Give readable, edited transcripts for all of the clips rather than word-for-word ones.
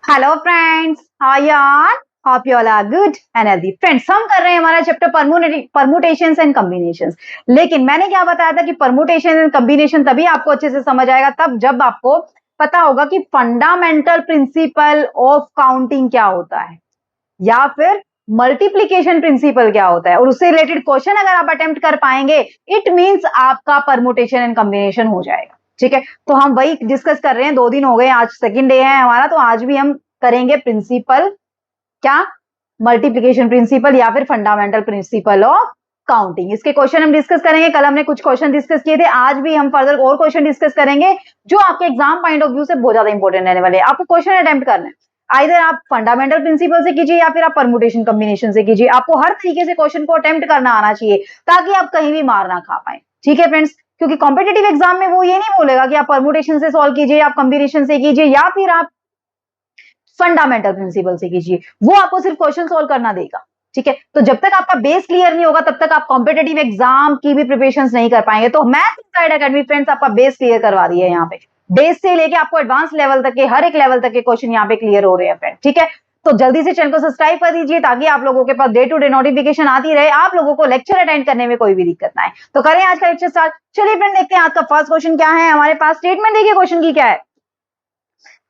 Hello friends, how you are? Hope you all are good and healthy. Friends, हम कर रहे हैं हमारा चैप्टर परमुटेशंस एंड कॉम्बिनेशंस। लेकिन मैंने क्या बताया था कि परमुटेशन एंड कॉम्बिनेशन तभी आपको अच्छे से समझ आएगा तब जब आपको पता होगा कि फंडामेंटल प्रिंसिपल ऑफ काउंटिंग क्या होता है या फिर मल्टीप्लीकेशन प्रिंसिपल क्या होता है, और उससे रिलेटेड क्वेश्चन अगर आप अटेम्प्ट कर पाएंगे इट मींस आपका परमुटेशन एंड कॉम्बिनेशन हो जाएगा। ठीक है, तो हम वही डिस्कस कर रहे हैं। 2 दिन हो गए, आज सेकंड डे है हमारा, तो आज भी हम करेंगे प्रिंसिपल क्या, मल्टीप्लिकेशन प्रिंसिपल या फिर फंडामेंटल प्रिंसिपल ऑफ काउंटिंग। इसके क्वेश्चन हम डिस्कस करेंगे। कल हमने कुछ क्वेश्चन डिस्कस किए थे, आज भी हम फर्दर और क्वेश्चन डिस्कस करेंगे जो आपके एग्जाम पॉइंट ऑफ व्यू से बहुत ज्यादा इंपॉर्टेंट रहने वाले हैं। आपको क्वेश्चन अटेम्प्ट करना है, आइदर आप फंडामेंटल प्रिंसिपल से कीजिए या फिर आप परमुटेशन कॉम्बिनेशन से कीजिए। आपको हर तरीके से क्वेश्चन को अटेम्प्ट करना आना चाहिए ताकि आप कहीं भी मार ना खा पाए। ठीक है फ्रेंड्स, क्योंकि कॉम्पिटेटिव एग्जाम में वो ये नहीं बोलेगा कि आप परमुटेशन से सॉल्व कीजिए, आप कॉम्बिनेशन से कीजिए या फिर आप फंडामेंटल प्रिंसिपल से कीजिए। वो आपको सिर्फ क्वेश्चन सॉल्व करना देगा। ठीक है, तो जब तक आपका बेस क्लियर नहीं होगा तब तक आप कॉम्पिटेटिव एग्जाम की भी प्रिपरेशन नहीं कर पाएंगे। तो मैथ इनसाइड एकेडमी फ्रेंड्स आपका बेस क्लियर करवा दिया है। यहाँ पे बेस से लेके आपको एडवांस लेवल तक के हर एक लेवल तक के क्वेश्चन यहाँ पे क्लियर हो रहे हैं फ्रेंड। ठीक है, तो जल्दी से चैनल को सब्सक्राइब कर दीजिए ताकि आप लोगों के पास डे टू डे नोटिफिकेशन आती रहे, आप लोगों को लेक्चर अटेंड करने में कोई भी दिक्कत ना आए। तो करें आज का लेक्चर स्टार्ट। चलिए फ्रेंड, देखते हैं आज का फर्स्ट क्वेश्चन क्या है हमारे पास। स्टेटमेंट देखिए क्वेश्चन की क्या है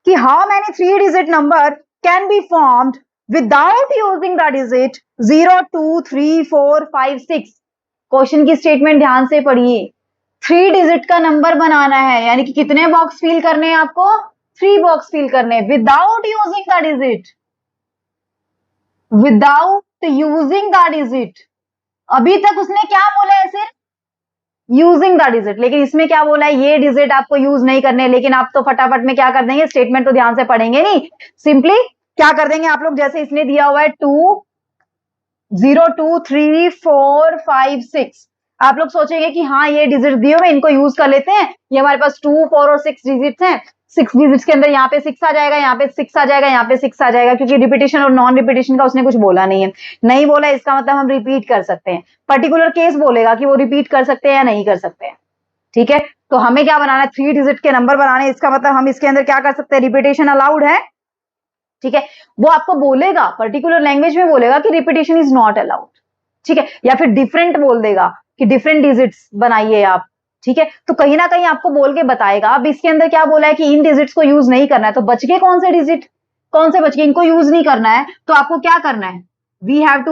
कि how many 3 digit number can be formed without using the digit 0, 2, 3, 4, 5, 6। Question की स्टेटमेंट ध्यान से पढ़िए। 3 डिजिट का नंबर बनाना है, यानी कि कितने बॉक्स फिल करने हैं आपको? 3 बॉक्स फिल करने हैं without using the digit. Without using the digit, अभी तक उसने क्या बोला है? सिर्फ यूजिंग द डिजिट, लेकिन इसमें क्या बोला है? ये डिजिट आपको यूज नहीं करने। लेकिन आप तो फटाफट में क्या कर देंगे, स्टेटमेंट तो ध्यान से पढ़ेंगे नहीं, सिंपली क्या कर देंगे आप लोग, जैसे इसने दिया हुआ है 2, 0, 2, 3, 4, 5, 6, आप लोग सोचेंगे कि हाँ ये डिजिट दिए हुए इनको यूज कर लेते हैं। ये हमारे पास 2, 4 और 6 डिजिट्स हैं। 6 डिजिट्स के अंदर यहाँ पे 6 आ जाएगा, यहाँ पे 6 आ जाएगा, यहाँ पे 6 आ जाएगा, क्योंकि रिपीटेशन और नॉन रिपीटेशन का उसने कुछ बोला नहीं है। नहीं बोला इसका मतलब हम रिपीट कर सकते हैं। पर्टिकुलर केस बोलेगा कि वो रिपीट कर सकते हैं या नहीं कर सकते हैं। ठीक है, तो हमें क्या बनाना है? 3 डिजिट के नंबर बनाने। इसका मतलब हम इसके अंदर क्या कर सकते हैं? रिपीटेशन अलाउड है। ठीक है, वो आपको बोलेगा, पर्टिकुलर लैंग्वेज में बोलेगा कि रिपीटेशन इज नॉट अलाउड। ठीक है, या फिर डिफरेंट बोल देगा कि डिफरेंट डिजिट्स बनाइए आप। ठीक है, तो कहीं ना कहीं आपको बोल के बताएगा। अब इसके अंदर क्या बोला है कि इन डिजिट्स को यूज नहीं करना है, तो बच गए कौन से डिजिट? कौन से बच गए? इनको यूज नहीं करना है, तो आपको क्या करना है? We have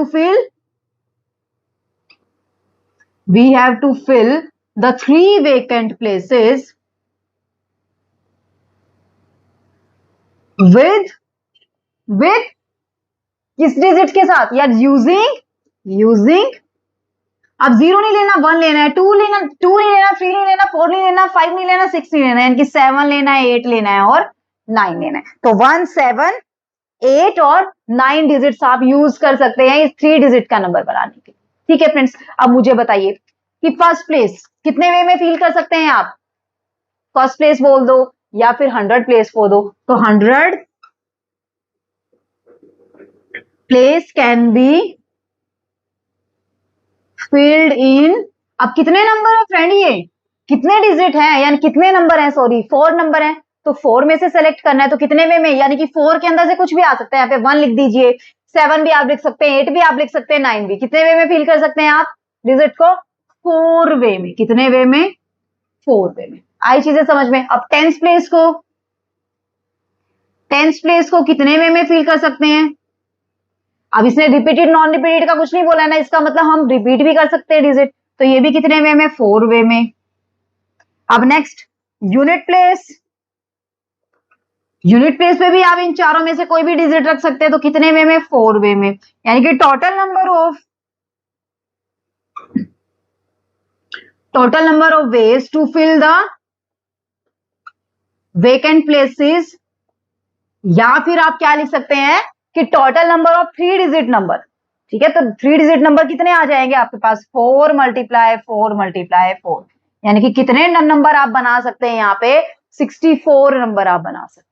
to fill the 3 vacant places with किस डिजिट के साथ यार? यूजिंग अब 0 नहीं लेना, 1 लेना है, 2 नहीं लेना, 3 नहीं लेना, 4 नहीं लेना, 5 नहीं लेना, 6 नहीं लेना, यानी कि 7 लेना है, 8 लेना है और 9 लेना है। तो 1, 7, 8 और 9 डिजिट्स आप यूज कर सकते हैं इस 3 डिजिट का नंबर बनाने के लिए। ठीक है फ्रेंड्स, अब मुझे बताइए कि फर्स्ट प्लेस कितने वे में फील कर सकते हैं आप? फर्स्ट प्लेस बोल दो या फिर 100 प्लेस बोल दो। तो 100 प्लेस कैन बी फील्ड इन। अब कितने नंबर है फ्रेंड? ये कितने डिजिट हैं, यानी कितने नंबर हैं? सॉरी, 4 नंबर हैं। तो 4 में से सेलेक्ट करना है, तो कितने वे में? यानी कि 4 के अंदर से कुछ भी आ सकता है। यहाँ पे 1 लिख दीजिए, 7 भी आप लिख सकते हैं, 8 भी आप लिख सकते हैं, 9 भी। कितने वे में फील कर सकते हैं आप डिजिट को? 4 वे में। कितने वे में? 4 वे में। आई चीजें समझ में? अब 10th प्लेस को कितने वे में फील कर सकते हैं? अब इसने रिपीटेड नॉन रिपीटेड का कुछ नहीं बोला ना, इसका मतलब हम रिपीट भी कर सकते हैं डिजिट। तो ये भी कितने वे में? 4 वे में। अब नेक्स्ट यूनिट प्लेस पे भी आप इन चारों में से कोई भी डिजिट रख सकते हैं। तो कितने वे में? 4 वे में। यानी कि total number of ways to fill the vacant places, या फिर आप क्या लिख सकते हैं कि total number of 3 digit number. ठीक है, तो 3 डिजिट नंबर कितने आ जाएंगे आपके पास? 4 × 4 × 4, यानी कि कितने नंबर आप बना सकते हैं यहाँ पे? 64 नंबर आप बना सकते हैं।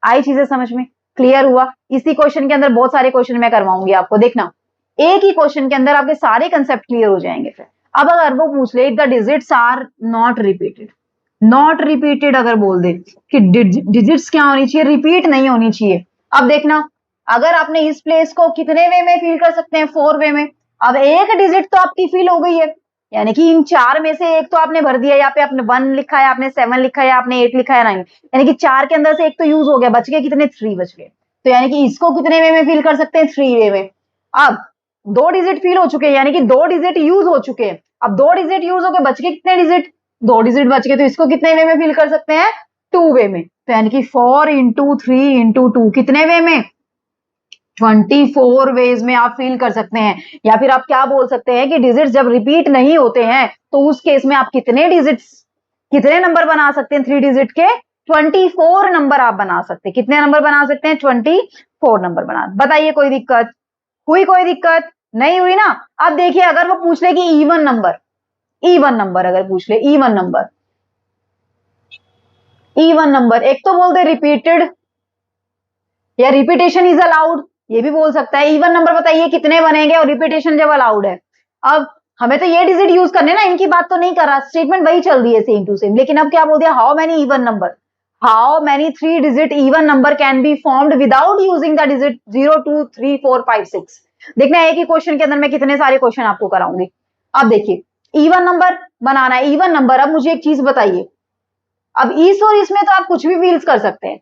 आई चीजें समझ में? क्लियर हुआ? इसी क्वेश्चन के अंदर बहुत सारे क्वेश्चन मैं करवाऊंगी आपको, देखना एक ही क्वेश्चन के अंदर आपके सारे कंसेप्ट क्लियर हो जाएंगे। फिर अब अगर वो पूछ ले the digits are not repeated अगर बोल दे कि डिजिट्स क्या होनी चाहिए? रिपीट नहीं होनी चाहिए। अब देखना, अगर आपने इस प्लेस को कितने वे में फिल कर सकते हैं, 4 वे में। अब एक डिजिट तो आपकी फिल हो गई है, यानी कि इन 4 में से एक तो आपने भर दिया, यहाँ पे आपने 1 लिखा है, आपने 7 लिखा है, आपने 8 लिखा है, 9, यानी कि 4 के अंदर से एक तो यूज हो गया, बच गए कितने, 3 बच गए। तो यानी कि इसको कितने वे में फिल कर सकते हैं, 3 वे में। अब 2 डिजिट फिल हो चुके हैं, यानी कि 2 डिजिट यूज हो चुके हैं। अब 2 डिजिट यूज हो गए, बच गए कितने डिजिट, 2 डिजिट बच गए, तो इसको कितने वे में फिल कर सकते हैं, 2 वे में। तो यानी कि 4 इंटू 3 इंटू 2 कितने वे में, 24 वेज में आप फिल कर सकते हैं। या फिर आप क्या बोल सकते हैं कि डिजिट्स जब रिपीट नहीं होते हैं तो उस केस में आप कितने डिजिट्स, कितने नंबर बना सकते हैं 3 डिजिट के, 24 नंबर आप बना सकते हैं। कितने नंबर बना सकते हैं, 24 नंबर बना। बताइए कोई दिक्कत हुई, कोई दिक्कत नहीं हुई ना। अब देखिए, अगर वो पूछ ले कि इवन नंबर, इवन नंबर अगर पूछ ले, इवन नंबर, इवन नंबर, एक तो बोल दे रिपीटेड या रिपीटेशन इज अलाउड, ये भी बोल सकता है। इवन नंबर बताइए कितने बनेंगे और रिपीटेशन जब अलाउड है। अब हमें तो ये डिजिट यूज करने ना, इनकी बात तो नहीं कर रहा, स्टेटमेंट वही चल रही है सेम टू सेम। लेकिन अब क्या बोल दिया, how many even number, how many 3 digit even number can be formed without using the digit 0 2 3 4 5 6। देखना एक ही क्वेश्चन के अंदर मैं कितने सारे क्वेश्चन आपको कराऊंगी। अब देखिए, इवन नंबर बनाना है, इवन नंबर। अब मुझे एक चीज बताइए, अब इस और इसमें तो आप कुछ भी फिल कर सकते हैं,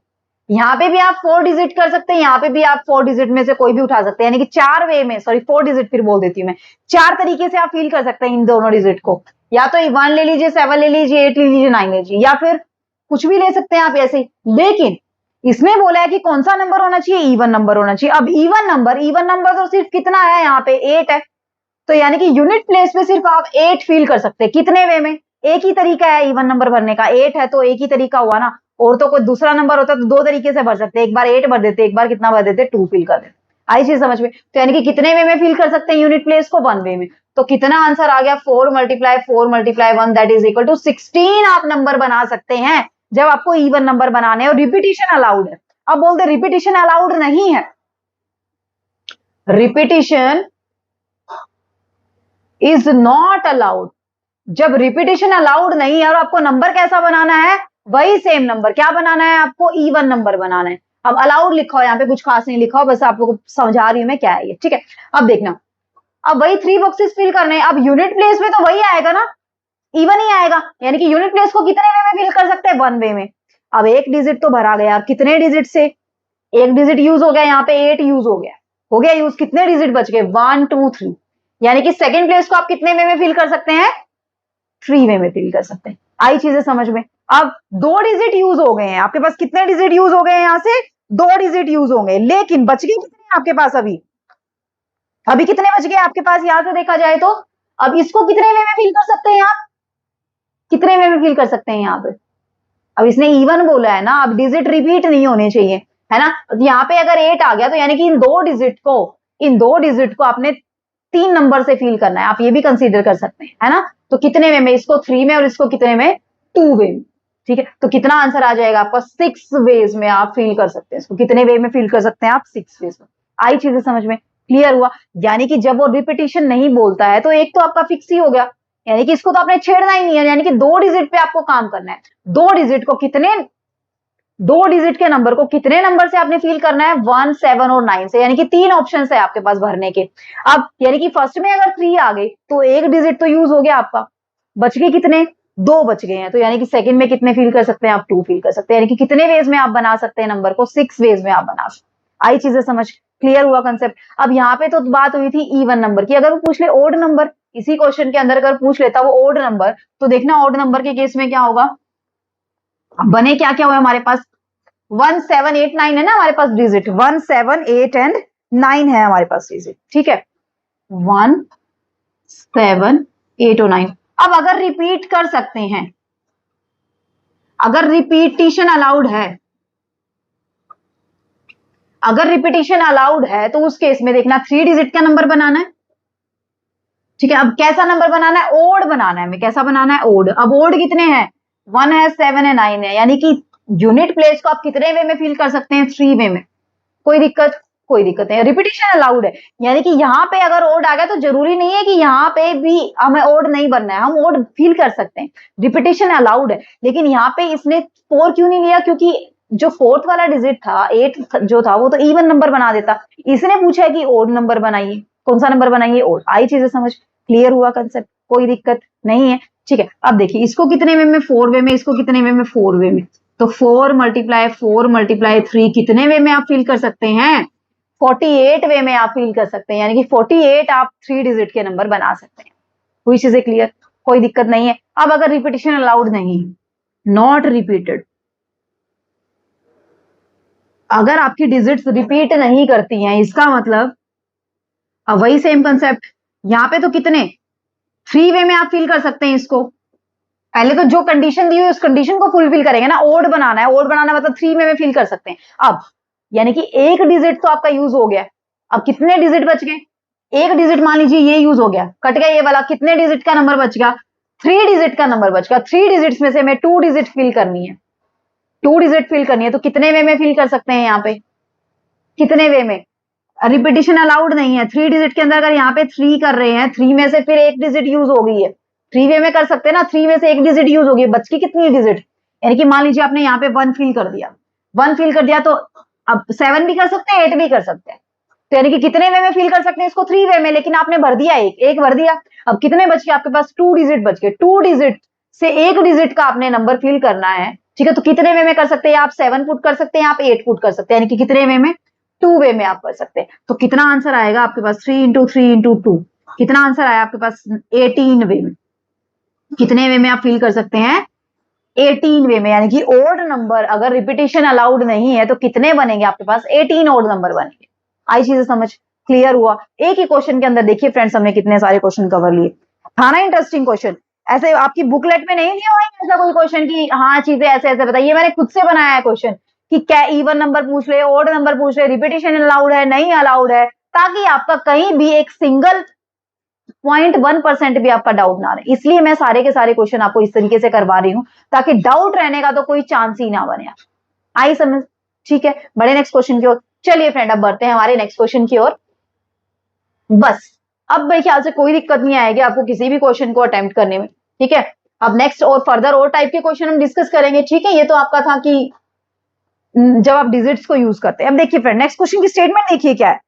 यहाँ पे भी आप 4 डिजिट कर सकते हैं, यहाँ पे भी आप 4 डिजिट में से कोई भी उठा सकते हैं, यानी कि 4 वे में, सॉरी 4 डिजिट फिर बोल देती हूँ मैं, 4 तरीके से आप फिल कर सकते हैं इन दोनों डिजिट को। या तो 1 ले लीजिए, 7 ले लीजिए, 8 ले लीजिए, 9 ले लीजिए, या फिर कुछ भी ले सकते हैं आप ऐसे। लेकिन इसमें बोला है कि कौन सा नंबर होना चाहिए, इवन नंबर होना चाहिए। अब इवन नंबर तो सिर्फ कितना है, यहाँ पे 8 है, तो यानी कि यूनिट प्लेस पे सिर्फ आप 8 फिल कर सकते हैं। कितने वे में, एक ही तरीका है इवन नंबर भरने का, 8 है तो एक ही तरीका हुआ ना। और तो कोई दूसरा नंबर होता तो 2 तरीके से भर सकते हैं, एक बार 8 भर देते, एक बार कितना भर देते, 2 फिल कर देते। आई चीज समझ में। तो यानी कि कितने वे में फिल कर सकते हैं यूनिट प्लेस को, 1 वे में। तो कितना आंसर आ गया, 4 multiply 1 that is equal to 16 आप नंबर बना सकते हैं जब आपको इवन नंबर बनाने और रिपीटिशन अलाउड है। अब बोलते रिपीटिशन अलाउड नहीं है, रिपीटिशन इज नॉट अलाउड। जब रिपीटेशन अलाउड नहीं है और आपको नंबर कैसा बनाना है, वही सेम नंबर, क्या बनाना है आपको, इवन नंबर बनाना है। अब अलाउड लिखा हो, यहाँ पे कुछ खास नहीं लिखा हो, बस आपको समझा रही हूं मैं क्या है ये, ठीक है। अब देखना, अब वही 3 बॉक्सेस फिल करने हैं। अब यूनिट प्लेस में तो वही आएगा ना, इवन ही आएगा, यानी कि यूनिट प्लेस को कितने वे में फिल कर सकते हैं, 1 वे में। अब एक डिजिट तो भरा गया, कितने डिजिट से, एक डिजिट यूज हो गया, यहाँ पे 8 यूज हो गया यूज, कितने डिजिट बच गए, 1 2 3, यानी कि सेकेंड प्लेस को आप कितने वे में फिल कर सकते हैं, 3 वे में फिल कर सकते हैं। आई चीजें समझ में। अब 2 डिजिट यूज हो गए हैं आपके पास, कितने डिजिट यूज हो गए हैं, यहां से 2 डिजिट यूज हो गए, लेकिन बच गए कितने आपके पास, अभी कितने बच गए आपके पास, यहां से देखा जाए तो। अब इसको कितने वे में फिल कर सकते हैं आप, कितने वे में फिल कर सकते हैं यहाँ पे। अब इसने इवन बोला है ना, अब डिजिट रिपीट नहीं होने चाहिए, है ना। यहाँ पे अगर 8 आ गया तो यानी कि इन दो डिजिट को आपने 3 नंबर से फिल करना है, आप ये भी कंसीडर कर सकते हैं, है ना। तो कितने वे में, इसको 3 में और इसको कितने में, 2 वे में, ठीक है। तो कितना आंसर आ जाएगा आपका, 6 वेज में आप फिल कर सकते हैं इसको। कितने वे में फिल कर सकते हैं आप, 6 वेज में। आई चीजें समझ में, क्लियर हुआ। यानी कि जब वो रिपीटिशन नहीं बोलता है तो एक तो आपका फिक्स ही हो गया, यानी कि इसको तो आपने छेड़ना ही नहीं है, यानी कि 2 डिजिट पे आपको काम करना है। 2 डिजिट को कितने, 2 डिजिट के नंबर को कितने नंबर से आपने फिल करना है, 1 7 और 9 से, यानी कि 3 ऑप्शन है आपके पास भरने के। अब यानी कि फर्स्ट में अगर 3 आ गई तो एक डिजिट तो यूज हो गया आपका, बच गए कितने, 2 बच गए हैं। तो यानी कि सेकंड में कितने फिल कर सकते हैं आप, 2 फिल कर सकते हैं, यानी कि कितने वेज में आप बना सकते हैं नंबर को, 6 वेज में आप बना सकते हैं। आई चीजें समझ, क्लियर हुआ कंसेप्ट। अब यहाँ पे तो बात हुई थी इवन नंबर की, अगर वो पूछ ले ओड नंबर, इसी क्वेश्चन के अंदर अगर पूछ लेता वो ओड नंबर, तो देखना ओड नंबर के केस में क्या होगा। बने क्या क्या हुआ हमारे पास, 1 7 8 9 है ना हमारे पास डिजिट, 1 7 8 एंड 9 है हमारे पास डिजिट, ठीक है। 1 7 8 और 9। अब अगर रिपीट कर सकते हैं, अगर रिपीटिशन अलाउड है, अगर रिपीटिशन अलाउड है तो उस केस में देखना 3 डिजिट का नंबर बनाना है, ठीक है। अब कैसा नंबर बनाना है, ओड बनाना है हमें, कैसा बनाना है, ओड। अब ओड कितने हैं, 1 है 7 है 9 है, यानी कि यूनिट प्लेस को आप कितने वे में फिल कर सकते हैं, 3 वे में। कोई दिक्कत, कोई दिक्कत नहीं, रिपीटिशन अलाउड है। यानी कि यहाँ पे अगर ओड आ गया तो जरूरी नहीं है कि यहाँ पे भी हमें ओड नहीं बनना है, हम ओड फील कर सकते हैं, रिपीटिशन अलाउड है। लेकिन यहाँ पे इसने 4 क्यों नहीं लिया, क्योंकि जो फोर्थ वाला डिजिट था 8 जो था वो तो इवन नंबर बना देता, इसने पूछा है कि ओड नंबर बनाइए, कौन सा नंबर बनाइए, ओड। आई चीजें समझ, क्लियर हुआ कंसेप्ट, कोई दिक्कत नहीं है। ठीक है, अब देखिए इसको कितने वे में, 4 वे में, इसको कितने वे में, 4 वे में। तो 4 × 3 कितने वे में आप फील कर सकते हैं, 48 वे में आप फील कर सकते हैं, यानी कि 48 आप 3 डिजिट के नंबर बना सकते हैं। हुई चीजें क्लियर, कोई दिक्कत नहीं है। अब अगर रिपीटिशन अलाउड नहीं, नॉट रिपीटेड, अगर आपकी डिजिट्स रिपीट नहीं करती हैं, इसका मतलब अब वही सेम कंसेप्ट, यहां पे तो कितने 3 वे में आप फील कर सकते हैं इसको। पहले तो जो कंडीशन दी हुई उस कंडीशन को फुलफिल करेंगे ना, ओड बनाना है, ओड बनाना मतलब 3 वे में फील कर सकते हैं। अब यानी कि एक डिजिट तो आपका यूज हो गया, अब कितने डिजिट बच गए, एक डिजिट मान लीजिए ये यूज हो गया, कट गया ये वाला, कितने डिजिट का नंबर बच गया, 3 डिजिट का नंबर बच गया। 3 डिजिट्स में से मैं 2 डिजिट फील करनी है, 2 डिजिट फील करनी है, तो कितने वे में फील कर सकते हैं यहाँ पे, कितने वे में, रिपीटिशन अलाउड नहीं है। 3 डिजिट के अंदर अगर यहाँ पे 3 कर रहे हैं, 3 में से फिर एक डिजिट यूज हो गई है, 3 वे में कर सकते हैं ना, 3 में से एक डिजिट यूज हो गई, बच की कितनी डिजिट, यानी कि मान लीजिए आपने यहाँ पे 1 फील कर दिया, 1 फील कर दिया, तो अब 7 भी कर सकते हैं, 8 भी कर सकते हैं, तो यानी कि कितने वे में फील कर सकते हैं इसको, 3 वे में, लेकिन आपने भर दिया एक भर दिया। अब कितने बच गए आपके पास, 2 डिजिट बच गए, 2 डिजिट से एक डिजिट का आपने नंबर फील करना है। ठीक है, तो कितने वे में कर सकते हैं आप, 7 पुट कर सकते हैं, आप 8 पुट कर सकते हैं, यानी कि कितने वे में, 2 वे में आप कर सकते हैं। तो कितना आंसर आएगा आपके पास, 3 × 3 × 2, कितना आंसर आया आपके पास, 18 वे में। कितने वे में आप फील कर सकते हैं, 18 वे में, यानी कि ओड नंबर अगर रिपीटिशन अलाउड नहीं है तो कितने बनेंगे आपके पास, 18 ओड नंबर बनेंगे। आई चीजें समझ, क्लियर हुआ। एक ही क्वेश्चन के अंदर देखिए फ्रेंड्स हमने कितने सारे क्वेश्चन कवर लिए, था ना इंटरेस्टिंग क्वेश्चन। ऐसे आपकी बुकलेट में नहीं दिया हुआ है ऐसा कोई क्वेश्चन कि हाँ चीजें ऐसे ऐसे बताइए, मैंने खुद से बनाया है क्वेश्चन कि क्या इवन नंबर पूछ रहे, ओड नंबर पूछ रहे, रिपीटिशन अलाउड है नहीं अलाउड है, ताकि आपका कहीं भी एक सिंगल 0.1% भी आपका डाउट ना रहे। इसलिए मैं सारे के सारे क्वेश्चन आपको इस तरीके से करवा रही हूं ताकि डाउट रहने का तो कोई चांस ही ना बने। आई समझ, ठीक है, बड़े नेक्स्ट क्वेश्चन की ओर। चलिए फ्रेंड अब बढ़ते हैं हमारे नेक्स्ट क्वेश्चन की ओर। बस अब मेरे ख्याल से कोई दिक्कत नहीं आएगी आपको किसी भी क्वेश्चन को अटेम्प्ट करने में। ठीक है, अब नेक्स्ट और फर्दर और टाइप के क्वेश्चन हम डिस्कस करेंगे। ठीक है, ये तो आपका था कि जब आप डिजिट्स को यूज करते हैं। अब देखिए फ्रेंड नेक्स्ट क्वेश्चन की स्टेटमेंट देखिए क्या है,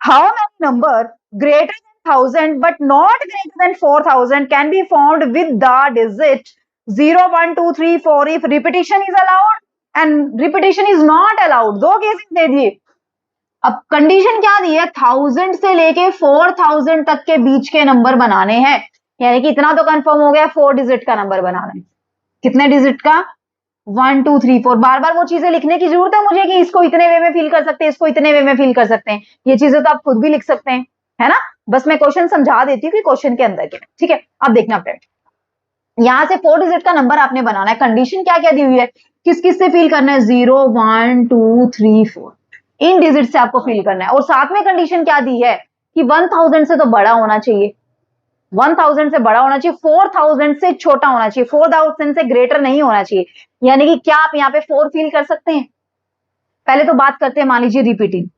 how many number greater than 1000 but not greater than 4000 can be found with the digit 0 1 2 3 4 if repetition is allowed and repetition is not allowed. दो केसेस दे दिए। अब कंडीशन क्या दी है, 1000 से लेके 4000 तक के बीच के नंबर बनाने हैं, यानी कि इतना तो कंफर्म हो गया 4 डिजिट का नंबर बनाना है। कितने डिजिट का, 1 2 3 4। बार बार वो चीजें लिखने की जरूरत है मुझे कि इसको इतने वे में फील कर सकते हैं, इसको इतने वे में फील कर सकते हैं, ये चीजें तो आप खुद भी लिख सकते हैं, है ना। बस मैं क्वेश्चन समझा देती हूँ कि क्वेश्चन के अंदर क्या। ठीक है, अब देखना फ्रेंड, यहां से 4 डिजिट का नंबर आपने बनाना है। कंडीशन क्या क्या दी हुई है, किस किस से फील करना है, 0 1 2 3 4 इन डिजिट से आपको फील करना है। और साथ में कंडीशन क्या दी है कि 1000 से तो बड़ा होना चाहिए, 1000 से बड़ा होना चाहिए, 4000 से छोटा होना चाहिए, 4000 से ग्रेटर नहीं होना चाहिए। यानी कि क्या आप यहाँ पे 4 फील कर सकते हैं। पहले तो बात करते हैं, मान लीजिए रिपीटिंग,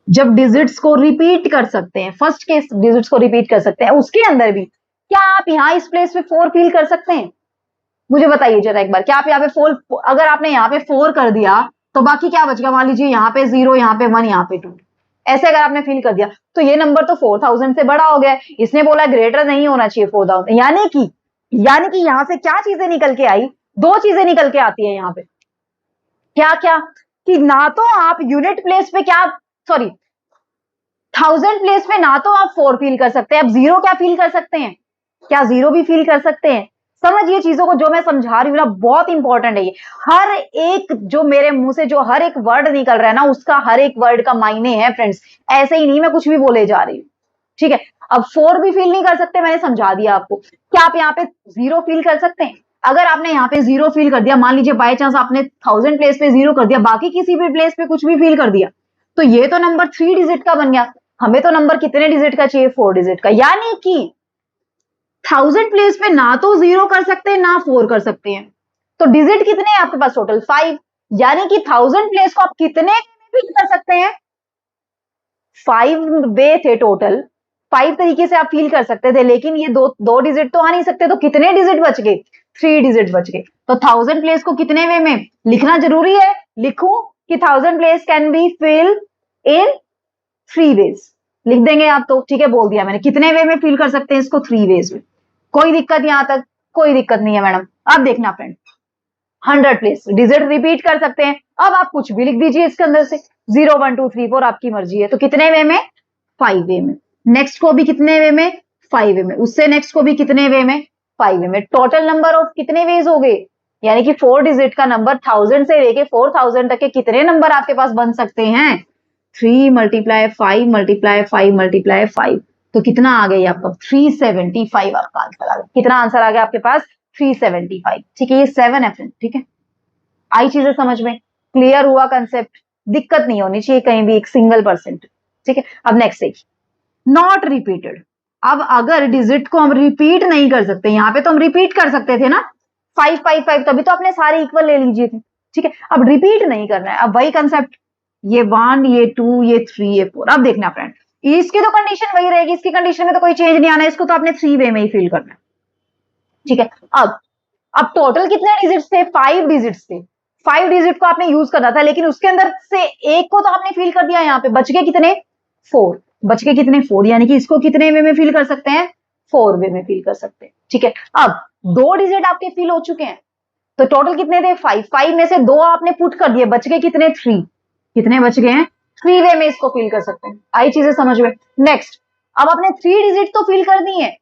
जब डिजिट्स को रिपीट कर सकते हैं, फर्स्ट के डिजिट्स को रिपीट कर सकते हैं, उसके अंदर भी क्या आप यहाँ इस प्लेस पे 4 फील कर सकते हैं, मुझे बताइए जरा एक बार। क्या आप यहाँ पे 4, अगर आपने यहाँ पे 4 कर दिया तो बाकी क्या बच गया, मान लीजिए यहाँ पे 0, यहाँ पे 1, यहाँ पे 2, ऐसे अगर आपने फील कर दिया तो ये नंबर तो 4000 से बड़ा हो गया। इसने बोला ग्रेटर नहीं होना चाहिए 4000, यानी कि यहां से क्या चीजें निकल के आई, दो चीजें निकल के आती है यहाँ पे। क्या क्या, कि ना तो आप यूनिट प्लेस पे क्या, सॉरी 1000 प्लेस पे ना तो आप 4 फील कर सकते हैं, अब 0 क्या फील कर सकते हैं, क्या 0 भी फील कर सकते हैं। समझिए चीजों को, जो मैं समझा रही हूँ ना बहुत इंपॉर्टेंट है ये। हर एक जो मेरे मुंह से जो हर एक वर्ड निकल रहा है ना, उसका हर एक वर्ड का मायने है फ्रेंड्स, ऐसे ही नहीं मैं कुछ भी बोले जा रही हूँ। ठीक है, अब 4 भी फील नहीं कर सकते, मैंने समझा दिया आपको। क्या आप यहाँ पे 0 फील कर सकते हैं, अगर आपने यहाँ पे 0 फील कर दिया, मान लीजिए बाई चांस आपने 1000 प्लेस पे 0 कर दिया, बाकी किसी भी प्लेस पे कुछ भी फील कर दिया, तो ये तो नंबर 3 डिजिट का बन गया। हमें तो नंबर कितने डिजिट का चाहिए, 4 डिजिट का। यानी कि 1000 प्लेस पे ना तो 0 कर सकते हैं ना 4 कर सकते हैं, तो डिजिट कितने हैं आपके पास, टोटल 5। यानी कि 1000 प्लेस को आप कितने फील कर सकते हैं, 5 वे थे टोटल, 5 तरीके से आप फील कर सकते थे, लेकिन ये दो डिजिट तो आ नहीं सकते, तो कितने डिजिट बच गए, 3 डिजिट बच गए। तो 1000 प्लेस को कितने वे में लिखना जरूरी है? लिखूं कि 1000 place can be fill in 3 ways. लिख देंगे आप तो ठीक है, बोल दिया मैंने। कितने वे में फिल कर सकते हैं इसको? 3 वेज में। कोई दिक्कत यहां तक? कोई दिक्कत नहीं है मैडम। अब देखना फ्रेंड, 100 प्लेस डिजिट रिपीट कर सकते हैं। अब आप कुछ भी लिख दीजिए इसके अंदर से, 0 1 2 3 4 आपकी मर्जी है। तो कितने वे में? 5 वे में। नेक्स्ट को भी कितने वे में? 5 वे में। उससे नेक्स्ट को भी कितने वे में? 5 वे में। टोटल नंबर ऑफ कितने वेज हो गए? यानी कि 4 डिजिट का नंबर 1000 से लेके 4000 तक के कितने नंबर आपके पास बन सकते हैं? 3 मल्टीप्लाई 5 मल्टीप्लाई 5 मल्टीप्लाई 5। तो कितना आ गया आपका? 375 आपका आंसर आ गया। कितना आंसर आ गया आपके पास? 375। ठीक है, ये 7 है फ्रेंड। ठीक है, आई चीजें समझ में? क्लियर हुआ कंसेप्ट? दिक्कत नहीं होनी चाहिए कहीं भी एक सिंगल परसेंट। ठीक है, अब नेक्स्ट देखिए, नॉट रिपीटेड। अब अगर डिजिट को हम रिपीट नहीं कर सकते, यहाँ पे तो हम रिपीट कर सकते थे ना, 5 5 5, तभी तो आपने सारे इक्वल ले लीजिए थे। ठीक है, अब रिपीट नहीं करना है। अब वही कंसेप्ट, ये 1 ये 2 ये 3 ये 4। अब देखना फ्रेंड, इसकी तो कंडीशन वही रहेगी, इसकी कंडीशन में तो कोई चेंज नहीं आना है। इसको तो आपने 3 वे में ही फिल करना है। ठीक है, अब टोटल कितने डिजिट्स थे? 5 डिजिट्स थे। 5 डिजिट को आपने यूज करना था, लेकिन उसके अंदर से एक को तो आपने फिल कर दिया। यहाँ पे बच गए कितने? 4। बच गए कितने? 4। यानी कि इसको कितने वे में फिल कर सकते हैं? 4 वे में फिल कर सकते हैं। ठीक है, अब 2 डिजिट आपके फिल हो चुके हैं, तो टोटल कितने थे? 5। 5 में से 2 आपने पुट कर दिए, बच गए कितने? 3। कितने बच गए हैं? 3 वे में इसको फिल कर सकते हैं। आई चीजें समझ में? नेक्स्ट, अब आपने 3 डिजिट तो फिल कर दी है,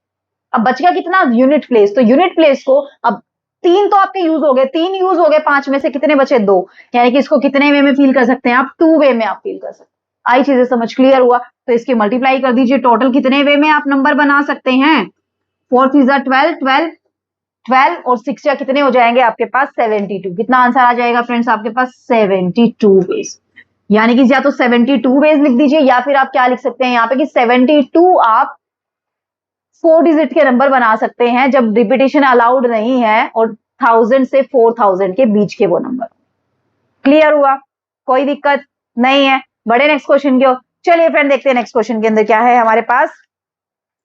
अब बच गया कितना? Unit place. तो यूनिट प्लेस को अब 3 तो आपके यूज हो गए, 3 यूज हो गए, 5 में से कितने बचे? 2। यानी कि इसको कितने वे में फील कर सकते हैं आप? 2 वे में आप फील कर सकते हैं। आई चीजें समझ? क्लियर हुआ? तो इसकी मल्टीप्लाई कर दीजिए, टोटल कितने वे में आप नंबर बना सकते हैं? 4 3 12 12 12 और 6 या कितने हो जाएंगे आपके पास? 72। कितना आंसर आ जाएगा फ्रेंड्स आपके पास? 72 वेज। यानी कि या तो 72 वेज लिख दीजिए, या फिर आप क्या लिख सकते हैं यहाँ पे कि 72 आप 4 डिजिट के नंबर बना सकते हैं जब रिपीटेशन अलाउड नहीं है और 1000 से 4000 के बीच के वो नंबर। क्लियर हुआ? कोई दिक्कत नहीं है? बड़े नेक्स्ट क्वेश्चन की ओर। चलिए फ्रेंड, देखते हैं नेक्स्ट क्वेश्चन के अंदर क्या है हमारे पास।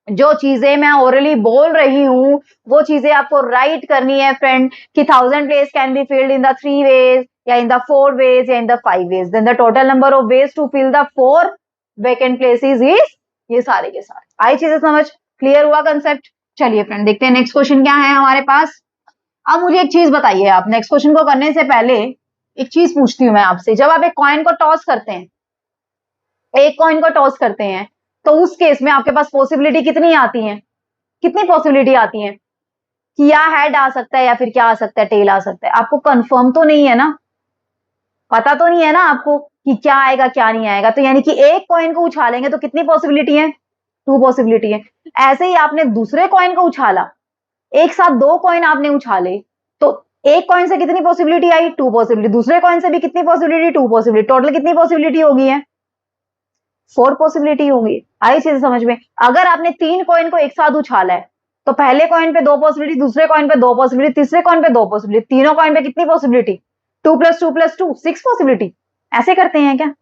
जो चीजें मैं ओरली बोल रही हूं वो चीजें आपको राइट करनी है फ्रेंड, कि 1000 place can be filled in the 3 ways या इन द 4 वेज या in the 5 ways. Then the total number of ways to fill the 4 vacant places is, ये सारे के सारे। आई चीजें समझ? क्लियर हुआ कंसेप्ट? चलिए फ्रेंड, देखते हैं नेक्स्ट क्वेश्चन क्या है हमारे पास। अब मुझे एक चीज बताइए, आप नेक्स्ट क्वेश्चन को करने से पहले एक चीज पूछती हूँ मैं आपसे। जब आप एक कॉइन को टॉस करते हैं, एक कॉइन को टॉस करते हैं, तो उस केस में आपके पास पॉसिबिलिटी कितनी आती है? कितनी पॉसिबिलिटी आती है कि या हेड आ सकता है या फिर क्या आ सकता है? टेल आ सकता है। आपको कंफर्म तो नहीं है ना, पता तो नहीं है ना आपको कि क्या आएगा क्या नहीं आएगा। तो यानी कि एक कॉइन को उछालेंगे तो कितनी पॉसिबिलिटी है? 2 पॉसिबिलिटी है। ऐसे ही आपने दूसरे कॉइन को उछाला, एक साथ 2 कॉइन आपने उछाले, तो एक कॉइन से कितनी पॉसिबिलिटी आई? 2 पॉसिबिलिटी। दूसरे कॉइन से भी कितनी पॉसिबिलिटी? 2 पॉसिबिलिटी। टोटल कितनी पॉसिबिलिटी होगी है? 4 पॉसिबिलिटी होगी। आई चीज समझ में? अगर आपने 3 कॉइन को एक साथ उछाला है, तो पहले कॉइन पे 2 पॉसिबिलिटी, दूसरे कॉइन पे 2 पॉसिबिलिटी, तीसरे कॉइन पे 2 पॉसिबिलिटी, तीनों कॉइन पे कितनी पॉसिबिलिटी? 2 + 2 + 2 6 पॉसिबिलिटी। ऐसे करते हैं क्या?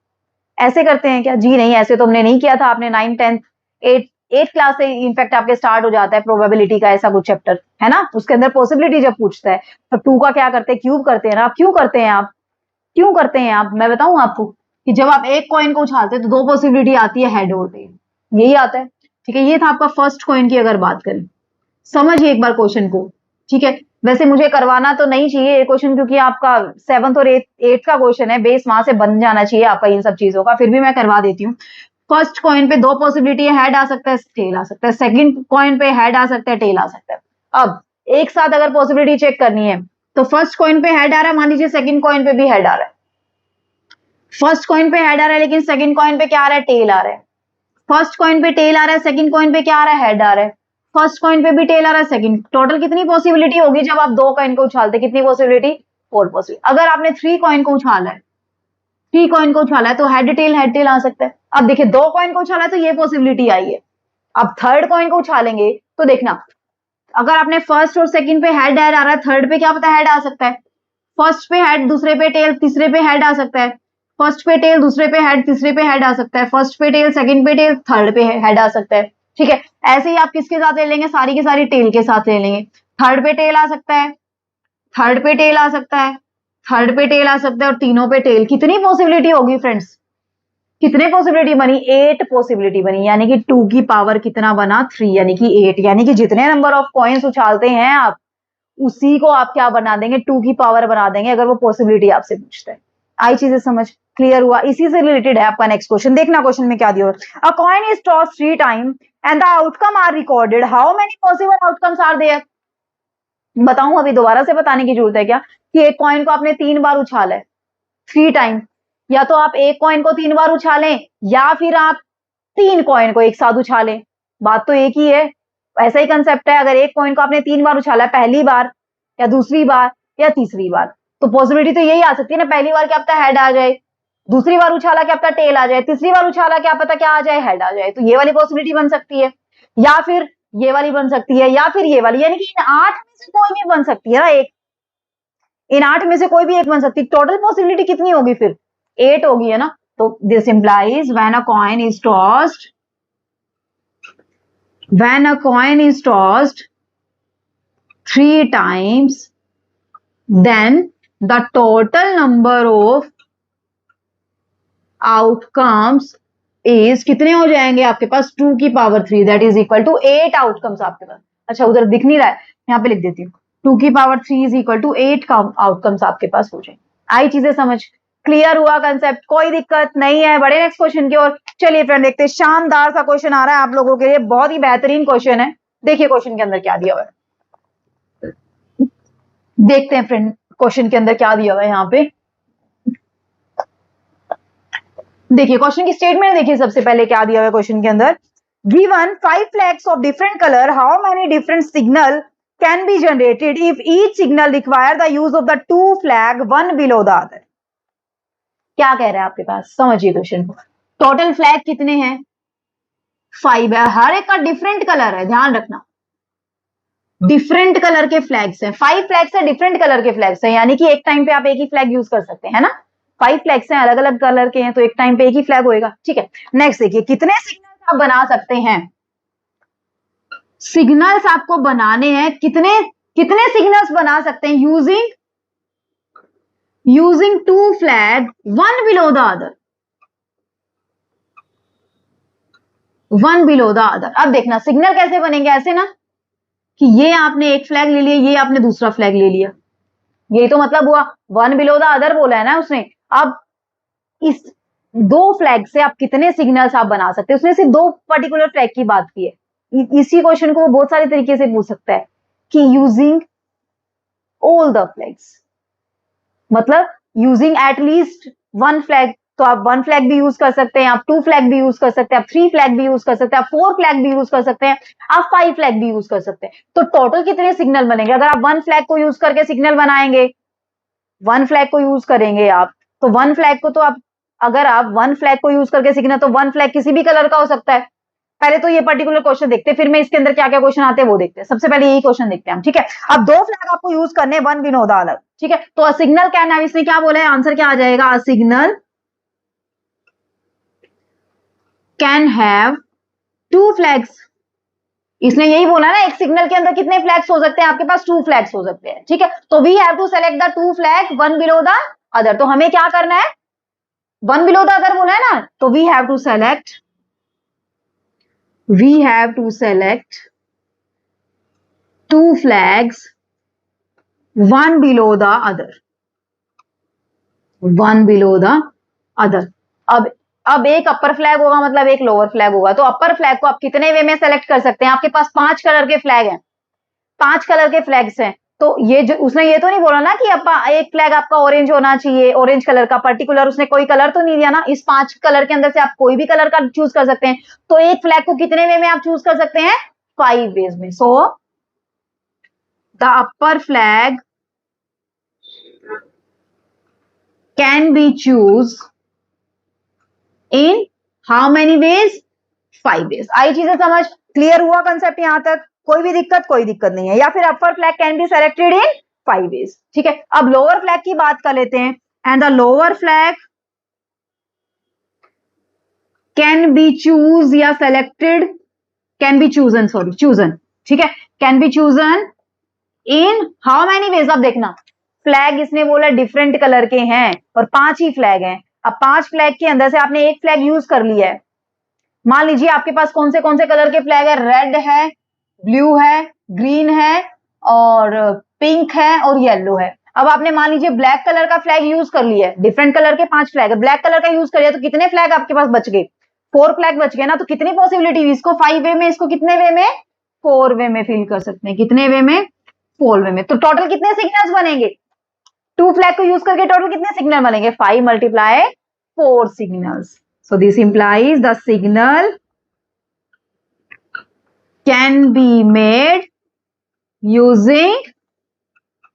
ऐसे करते हैं क्या? जी नहीं, ऐसे तो हमने नहीं किया था। आपने 9 10 8 क्लास से इनफैक्ट आपके स्टार्ट हो जाता है प्रोबेबिलिटी का ऐसा कुछ चैप्टर, है ना? उसके अंदर पॉसिबिलिटी जब पूछता है तो 2 का क्या करते हैं? क्यूब करते हैं ना। आप क्यों करते हैं? आप क्यों करते हैं? आप, मैं बताऊं आपको कि जब आप एक कॉइन को उछालते हैं तो 2 पॉसिबिलिटी आती है, हेड और टेल, यही आता है। ठीक है, ये था आपका फर्स्ट कॉइन की अगर बात करें। समझिए एक बार क्वेश्चन को। ठीक है, वैसे मुझे करवाना तो नहीं चाहिए ये क्वेश्चन, क्योंकि आपका 7th और 8th का क्वेश्चन है, बेस वहां से बन जाना चाहिए आपका इन सब चीजों का, फिर भी मैं करवा देती हूँ। फर्स्ट कॉइन पे 2 पॉसिबिलिटी है, हेड आ सकता है टेल आ सकता है। सेकंड कॉइन पे हेड आ सकता है टेल आ सकता है। अब एक साथ अगर पॉसिबिलिटी चेक करनी है तो फर्स्ट कॉइन पे हेड आ रहा है, मान लीजिए सेकंड कॉइन पे भी हेड आ रहा है। फर्स्ट कॉइन पे हेड आ रहा है लेकिन सेकंड कॉइन पे क्या आ रहा है? टेल आ रहा है। फर्स्ट कॉइन पे टेल आ रहा है, सेकंड कॉइन पे क्या आ रहा है? हेड आ रहा है। फर्स्ट कॉइन पे भी टेल आ रहा है, सेकंड। टोटल कितनी पॉसिबिलिटी होगी जब आप 2 कॉइन को उछालते? कितनी पॉसिबिलिटी? 4 पॉसिबिलिटी। अगर आपने 3 कॉइन को उछाला है, 3 कॉइन को उछाला है, तो हेड टेल आ सकता है। अब देखिए 2 कॉइन को उछाला है तो ये पॉसिबिलिटी आई है। अब थर्ड कॉइन को उछालेंगे तो देखना, अगर आपने फर्स्ट और सेकंड पे हेड आ रहा है, थर्ड पे क्या पता हेड आ सकता है। फर्स्ट पे हेड, दूसरे पे टेल, तीसरे पे हेड आ सकता है। फर्स्ट पे टेल, दूसरे पे हेड, तीसरे पे हेड आ सकता है। फर्स्ट पे टेल, सेकंड पे टेल, थर्ड पे हेड आ सकता है। ठीक है, ऐसे ही आप किसके साथ ले लेंगे? सारी की सारी टेल के साथ ले लेंगे। थर्ड पे टेल आ सकता है, थर्ड पे टेल आ सकता है, थर्ड पे टेल आ सकता है और तीनों पे टेल। कितनी पॉसिबिलिटी होगी फ्रेंड्स? कितने पॉसिबिलिटी बनी? 8 पॉसिबिलिटी बनी, यानी कि 2 की पावर कितना बना? 3, यानी कि 8। यानी कि जितने नंबर ऑफ कॉइन्स उछालते हैं आप, उसी को आप क्या बना देंगे? 2 की पावर बना देंगे, अगर वो पॉसिबिलिटी आपसे पूछता है। आई चीजें समझ क्लियर हुआ? इसी से रिलेटेड है आपका नेक्स्ट क्वेश्चन। देखना क्वेश्चन में क्या दिया हुआ है। A coin is tossed 3 time and the outcome are recorded, how many possible outcomes are there? बताऊं अभी दोबारा से बताने की जरूरत है क्या कि एक कॉइन को आपने 3 बार उछाला है, 3 टाइम। या तो आप एक कॉइन को 3 बार उछालें या फिर आप 3 कॉइन को एक साथ उछालें, बात तो एक ही है। ऐसा ही कंसेप्ट है, अगर एक कॉइन को आपने 3 बार उछाला, पहली बार या दूसरी बार या तीसरी बार, तो पॉसिबिलिटी तो यही आ सकती है ना, पहली बार क्या पता हेड आ जाए, दूसरी बार उछाला क्या पता टेल आ जाए, तीसरी बार उछाला क्या पता क्या आ जाए? हेड आ जाए। तो ये वाली पॉसिबिलिटी बन सकती है, या फिर ये वाली बन सकती है, या फिर ये वाली, यानी कि इन 8 में से कोई भी बन सकती है ना एक, इन 8 में से कोई भी एक बन सकती है। टोटल पॉसिबिलिटी कितनी होगी फिर? 8 होगी, है ना? तो this implies when a coin is tossed, when a coin is tossed 3 times, then the total number of outcomes is कितने हो जाएंगे आपके पास? 2 की power 3, that is equal to 8 outcomes आपके पास। अच्छा उधर दिख नहीं रहा है, यहाँ पे लिख देती हूँ। 2 की power 3 is equal to 8 outcomes आपके पास हो जाए। आई चीजें समझ? क्लियर हुआ कंसेप्ट? कोई दिक्कत नहीं है? बड़े नेक्स्ट क्वेश्चन की ओर चलिए फ्रेंड, देखते हैं। शानदार सा क्वेश्चन आ रहा है आप लोगों के लिए, बहुत ही बेहतरीन क्वेश्चन है। देखिए क्वेश्चन के अंदर क्या दिया हुआ है, देखते हैं फ्रेंड क्वेश्चन के अंदर क्या दिया हुआ है। यहाँ पे देखिए क्वेश्चन की स्टेटमेंट देखिए, सबसे पहले क्या दिया हुआ है क्वेश्चन के अंदर। Given 5 flags of different colour, how many different signal can be generated if each signal require the use of the 2 flag one below the other? क्या कह रहा है आपके पास? समझिए क्वेश्चन को। टोटल फ्लैग कितने हैं? 5 है, हर एक का डिफरेंट कलर है, ध्यान रखना। डिफरेंट कलर के फ्लैग्स हैं, 5 फ्लैग्स है, डिफरेंट कलर के फ्लैग्स हैं, यानी कि एक टाइम पे आप एक ही फ्लैग यूज कर सकते हैं, है ना? 5 फ्लैग्स हैं, अलग अलग कलर के हैं, तो एक टाइम पे एक ही फ्लैग होएगा। ठीक है, नेक्स्ट देखिए, कितने सिग्नल्स आप बना सकते हैं? सिग्नल्स आपको बनाने हैं, कितने कितने सिग्नल्स बना सकते हैं using 2 flag one below the other, one below the other. अब देखना सिग्नल कैसे बनेंगे, ऐसे ना कि ये आपने एक फ्लैग ले लिया, ये आपने दूसरा फ्लैग ले लिया, यही तो मतलब हुआ। वन बिलो द अदर बोला है ना उसने। अब इस 2 फ्लैग से आप कितने सिग्नल्स आप बना सकते हैं? उसने सिर्फ 2 पर्टिकुलर फ्लैग की बात की है। इसी क्वेश्चन को वो बहुत सारे तरीके से पूछ सकता है कि यूजिंग ऑल द फ्लैग्स, मतलब यूजिंग एटलीस्ट 1 फ्लैग। तो आप 1 फ्लैग भी यूज कर सकते हैं, आप 2 फ्लैग भी यूज कर सकते हैं, आप 3 फ्लैग भी यूज कर सकते हैं, आप 4 फ्लैग भी यूज कर सकते हैं, आप 5 फ्लैग भी यूज कर सकते हैं। तो टोटल कितने सिग्नल बनेंगे अगर आप 1 फ्लैग को यूज करके सिग्नल बनाएंगे? 1 फ्लैग को यूज करेंगे आप, तो 1 फ्लैग को तो आप, अगर आप 1 फ्लैग को यूज करके सिग्नल, तो 1 फ्लैग किसी भी कलर का हो सकता है। पहले तो ये पर्टिकुलर क्वेश्चन देखते हैं, फिर मैं इसके अंदर क्या क्या क्वेश्चन आते हैं वो देखते हैं। सबसे पहले यही क्वेश्चन देखते हैं हम, ठीक है? अब 2 फ्लैग आपको यूज करने, वन विनोद अलग, ठीक है? तो सिग्नल क्या है, इसने क्या बोला है, आंसर क्या आ जाएगा? Signal can have 2 flags. इसने यही बोला ना, एक सिग्नल के अंदर कितने फ्लैग्स हो सकते हैं? आपके पास 2 फ्लैग्स हो सकते हैं, ठीक है? तो we have to select the 2 flag one below the other. तो हमें क्या करना है? वन बिलो द अदर बोला है ना, तो we have to select two flags one below the other, one below the other. अब एक अपर फ्लैग होगा, मतलब एक लोअर फ्लैग होगा। तो अपर फ्लैग को आप कितने वे में सेलेक्ट कर सकते हैं? आपके पास 5 कलर के फ्लैग हैं, 5 कलर के फ्लैग्स हैं। तो ये जो उसने ये तो नहीं बोला ना कि एक फ्लैग आपका ऑरेंज होना चाहिए, ऑरेंज कलर का पर्टिकुलर, उसने कोई कलर तो नहीं दिया ना। इस 5 कलर के अंदर से आप कोई भी कलर का चूज कर सकते हैं। तो एक फ्लैग को कितने वे में आप चूज कर सकते हैं? 5 वेज में। So the upper flag can be choose in how many ways? 5 ways. आई चीजें समझ? क्लियर हुआ कंसेप्ट यहां तक? कोई भी दिक्कत? कोई दिक्कत नहीं है। या फिर upper flag can be selected in 5 ways, ठीक है? अब लोअर फ्लैग की बात कर लेते हैं। And the lower flag can be choose या selected, can be chosen, sorry chosen, ठीक है? Can be chosen in how many ways. अब देखना, फ्लैग इसने बोला डिफरेंट कलर के हैं और 5 ही फ्लैग हैं। अब 5 फ्लैग के अंदर से आपने एक फ्लैग यूज कर लिया है। मान लीजिए आपके पास कौन से कलर के फ्लैग है, रेड है, ब्लू है, ग्रीन है और पिंक है और येलो है। अब आपने मान लीजिए ब्लैक कलर का फ्लैग यूज कर लिया है, डिफरेंट कलर के 5 फ्लैग है, ब्लैक कलर का यूज कर लिया, तो कितने फ्लैग आपके पास बच गए, 4 फ्लैग बच गए ना। तो कितनी पॉसिबिलिटी हुई, इसको 5 वे में, इसको कितने वे में, 4 वे में फिल कर सकते हैं। कितने वे में, 4 वे में। तो टोटल कितने सिग्नल्स बनेंगे, 2 फ्लैग को यूज करके टोटल कितने सिग्नल बनेंगे, 5 multiply 4 signals. So this implies the signal can be made using